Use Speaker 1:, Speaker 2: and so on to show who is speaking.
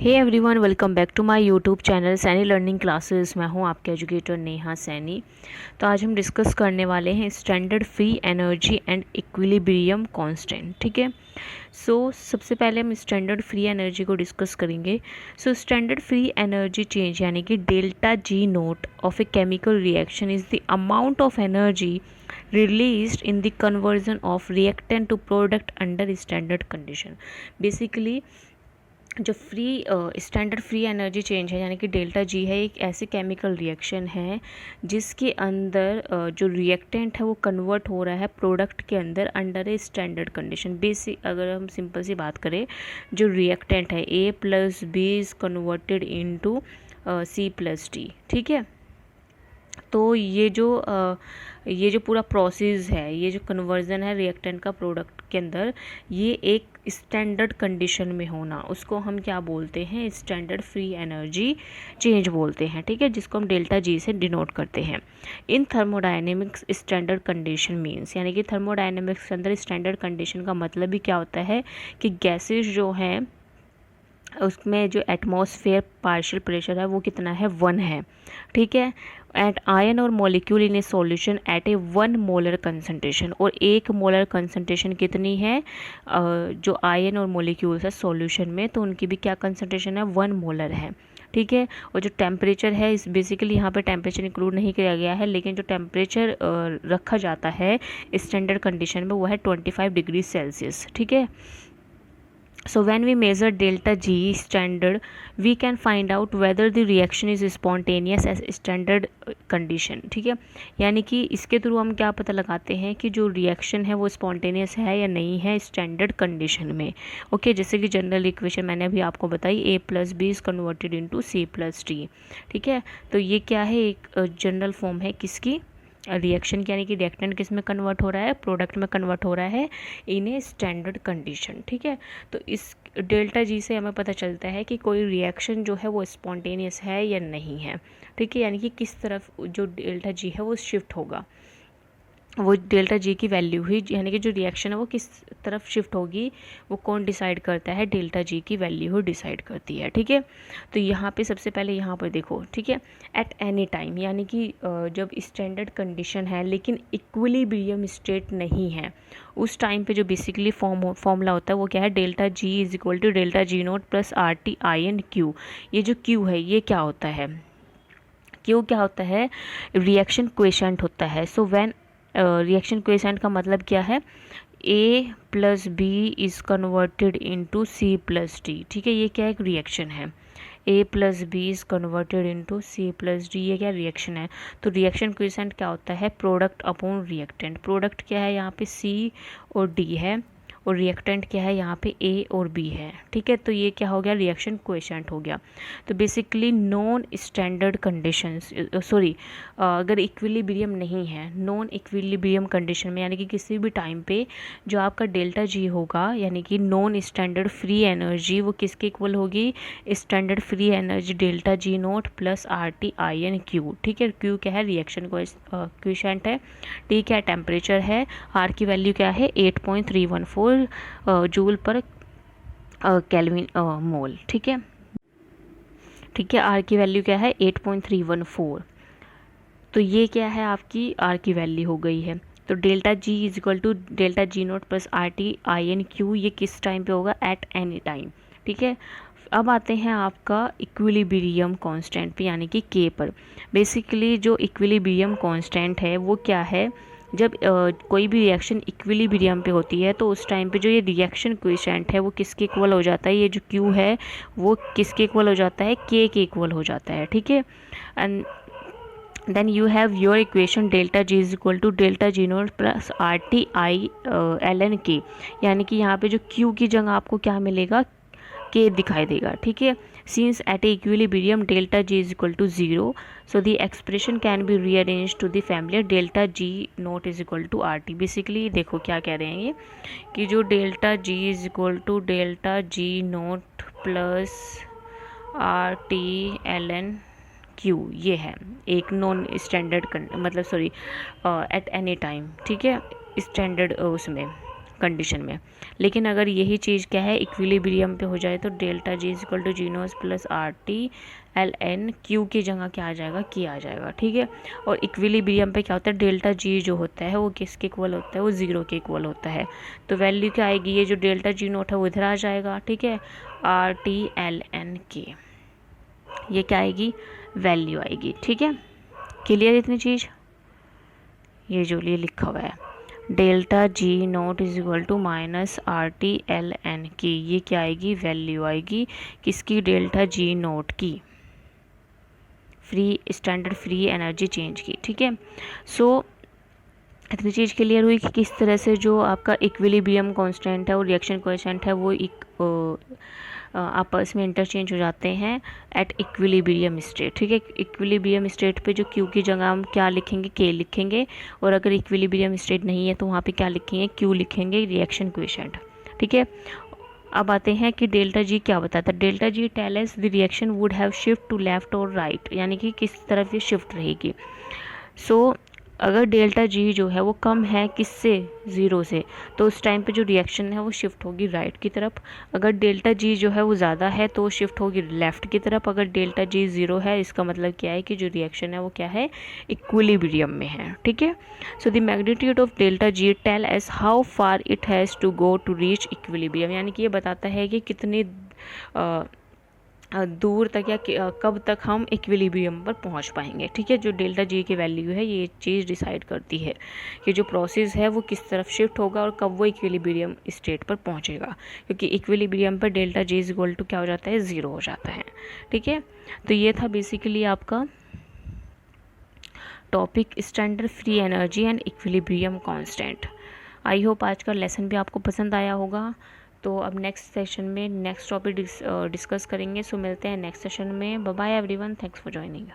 Speaker 1: Hey everyone, welcome back to my YouTube channel Saini learning classes. मैं हूं आपके educator Neha Saini. तो आज हम डिस्कस करने वाले हैं standard free energy and equilibrium constant. ठीक है। सबसे पहले हम स्टैंडर्ड फ्री एनर्जी को डिस्कस करेंगे। स्टैंडर्ड फ्री एनर्जी चेंज यानी कि delta G note of a chemical reaction is the amount of energy released in the conversion of reactant to product under standard condition। Basically जो standard free energy change है यानी कि delta G है, एक ऐसी chemical reaction है जिसके अंदर जो रिएक्टेंट है वो कन्वर्ट हो रहा है प्रोडक्ट के अंदर under a standard condition. Basic अगर हम सिंपल सी बात करें, जो रिएक्टेंट है A plus B is converted into C plus D. ठीक है। तो ये जो पूरा प्रोसेस है, ये जो कन्वर्जन है रिएक्टेंट का प्रोडक्ट के अंदर, ये एक स्टैंडर्ड कंडीशन में होना, उसको हम क्या बोलते हैं? स्टैंडर्ड फ्री एनर्जी चेंज बोलते हैं। ठीक है, जिसको हम डेल्टा जी से डिनोट करते हैं। इन थर्मोडायनेमिक्स स्टैंडर्ड कंडीशन मीन्स, यानी कि थर्मोडायनेमिक्स के अंदर स्टैंडर्ड कंडीशन का मतलब भी क्या होता है कि गैसेज जो हैं उसमें जो एटमॉस्फेयर पार्शियल प्रेशर है वो कितना है? 1 है। ठीक है। एट आयन और molecule in A solution at A 1 molar concentration, और 1 मोलर कंसंट्रेशन कितनी है? जो आयन और मॉलिक्यूल्स है सॉल्यूशन में, तो उनकी भी क्या कंसंट्रेशन है? 1 मोलर है। ठीक है। और जो टेम्परेचर है, इस बेसिकली यहाँ पे टेम्परेचर इंक्लूड नहीं किया गया है, लेकिन जो टेम्परेचर रखा जाता है स्टैंडर्ड कंडीशन में वो है 25 डिग्री सेल्सियस। ठीक है। So when we measure delta G standard, we can find out whether the reaction is spontaneous as standard condition। ठीक है। यानी कि इसके थ्रू हम क्या पता लगाते हैं कि जो रिएक्शन है वो स्पॉन्टेनियस है या नहीं है स्टैंडर्ड कंडीशन में। ओके, जैसे कि जनरल इक्वेशन मैंने अभी आपको बताई, A plus B is converted into C plus D. ठीक है। तो ये क्या है? एक जनरल फॉर्म है किसकी? रिएक्शन की, यानी कि रिएक्टेंट किस में कन्वर्ट हो रहा है? प्रोडक्ट में कन्वर्ट हो रहा है इन ए स्टैंडर्ड कंडीशन। ठीक है। तो इस डेल्टा जी से हमें पता चलता है कि कोई रिएक्शन जो है वो स्पॉन्टेनियस है या नहीं है। ठीक है। यानी कि किस तरफ जो डेल्टा जी है वो शिफ्ट होगा, वो डेल्टा जी की वैल्यू ही, यानी कि जो रिएक्शन है वो किस तरफ शिफ्ट होगी वो कौन डिसाइड करता है? डेल्टा जी की वैल्यू ही डिसाइड करती है। ठीक है। तो यहाँ पे सबसे पहले यहाँ पर देखो। ठीक है। एट एनी टाइम, यानी कि जब स्टैंडर्ड कंडीशन है लेकिन इक्विलिब्रियम स्टेट नहीं है, उस टाइम पे जो बेसिकली फॉर्मूला होता है वो क्या है? Delta G is equal to delta G not plus R T I N Q. ये जो क्यू है ये क्या होता है? क्यू क्या होता है? रिएक्शन क्वेशेंट होता है। सो व्हेन रिएक्शन क्वेशेंट का मतलब क्या है? A plus B is converted into C plus D. ठीक है। ये क्या एक रिएक्शन है? A plus B is converted into C plus D, ये क्या रिएक्शन है? तो रिएक्शन क्वेशेंट क्या होता है? Product upon reactant. प्रोडक्ट क्या है? यहाँ पे सी और डी है, और रिएक्टेंट क्या है? यहाँ पे ए और बी है। ठीक है। तो ये क्या हो गया? रिएक्शन क्वेशेंट हो गया। तो basically non standard conditions, sorry, अगर इक्विलिब्रियम नहीं है, नॉन इक्विलिब्रियम कंडीशन में, यानी कि किसी भी टाइम पे जो आपका डेल्टा जी होगा, यानी कि नॉन स्टैंडर्ड फ्री एनर्जी, वो किसके इक्वल होगी? Standard free energy delta G not plus R T I N Q. ठीक है। क्यू क्या है? रिएक्शन क्वेशेंट है। टी क्या है? टेम्परेचर है। आर की वैल्यू क्या है? 8.314 जूल पर केल्विन मोल। ठीक है। ठीक है। आर की वैल्यू क्या है? 8.314। तो ये क्या है? आपकी आर की वैल्यू हो गई है। तो delta G is equal to delta G not plus R T I N Q, ये किस टाइम पे होगा? At any time. ठीक है। अब आते हैं आपका इक्विलिब्रियम कांस्टेंट पे, यानी कि के पर। बेसिकली जो इक्विलिब्रियम कांस्टेंट है वो क्या है? जब कोई भी रिएक्शन इक्विलिब्रियम पे होती है तो उस टाइम पे जो ये रिएक्शन क्वेशेंट है वो किसके इक्वल हो जाता है? ये जो क्यू है वो किसके इक्वल हो जाता है? के इक्वल हो जाता है। ठीक है। And then you have your equation delta G is equal to delta G not plus R T I L N K, यानी कि यहाँ पे जो क्यू की जगह आपको क्या मिलेगा? के दिखाई देगा। ठीक है। Since at a equilibrium delta G is equal to 0, so the expression can be rearrange to the family delta G not is equal to R T. Basically देखो क्या कह रहे हैं ये, कि जो delta G is equal to delta G not plus R T L N Q, ये है एक नॉन स्टैंडर्ड मतलब सॉरी एट एनी टाइम। ठीक है। स्टैंडर्ड उसमें कंडीशन में। लेकिन अगर यही चीज़ क्या है इक्विलिब्रियम पे हो जाए तो delta G is equal to G not plus R T L N Q की जगह क्या आ जाएगा, की आ जाएगा, ठीक है। और इक्विलिब्रियम पे क्या होता है, डेल्टा जी जो होता है वो किसके इक्वल होता है, वो ज़ीरो के इक्वल होता है। तो वैल्यू क्या आएगी, ये जो डेल्टा जी नॉट है वो इधर आ जाएगा, ठीक है, आर टी एल एन के, ये क्या आएगी, वैल्यू आएगी, ठीक है। क्लियर इतनी चीज़, ये जो लिए लिखा हुआ है delta G not is equal to minus R T L N की, ये क्या आएगी, वैल्यू आएगी किसकी, डेल्टा जी नॉट की, free standard free energy change की, ठीक है। सो इतनी चीज़ क्लियर हुई कि किस तरह से जो आपका इक्विलिब्रियम कांस्टेंट है और रिएक्शन कोएफिशिएंट है वो आपस में इंटरचेंज हो जाते हैं एट इक्विलिब्रियम स्टेट, ठीक है। इक्विलिब्रियम स्टेट पे जो क्यू की जगह हम क्या लिखेंगे, के लिखेंगे, और अगर इक्विलिब्रियम स्टेट नहीं है तो वहाँ पे क्या लिखेंगे, क्यू लिखेंगे, रिएक्शन कोएफिशिएंट, ठीक है। अब आते हैं कि डेल्टा जी क्या बताता है, delta G tell us the reaction would have shift to left और राइट, यानी कि किस तरफ ये शिफ्ट रहेगी। सो अगर डेल्टा जी जो है वो कम है किससे, ज़ीरो से, तो उस टाइम पे जो रिएक्शन है वो शिफ्ट होगी राइट की तरफ। अगर डेल्टा जी जो है वो ज़्यादा है तो वो शिफ्ट होगी लेफ़्ट की तरफ। अगर डेल्टा जी ज़ीरो है इसका मतलब क्या है कि जो रिएक्शन है वो क्या है, इक्विलिब्रियम में है, ठीक है। So the magnitude of delta G tells how far it has to go to reach equilibrium, यानी कि ये बताता है कि कितनी दूर तक या कब तक हम इक्विलिब्रियम पर पहुंच पाएंगे, ठीक है। जो डेल्टा जी की वैल्यू है ये चीज़ डिसाइड करती है कि जो प्रोसेस है वो किस तरफ शिफ्ट होगा और कब वो इक्विलिब्रियम स्टेट पर पहुंचेगा, क्योंकि इक्विलिब्रियम पर delta G is equal to क्या हो जाता है, ज़ीरो हो जाता है, ठीक है। तो ये था बेसिकली आपका topic standard free energy and equilibrium constant. I hope आज का लेसन भी आपको पसंद आया होगा। तो अब नेक्स्ट सेशन में नेक्स्ट टॉपिक डिस्कस करेंगे। सो मिलते हैं नेक्स्ट सेशन में। Bye bye everyone, thanks for joining.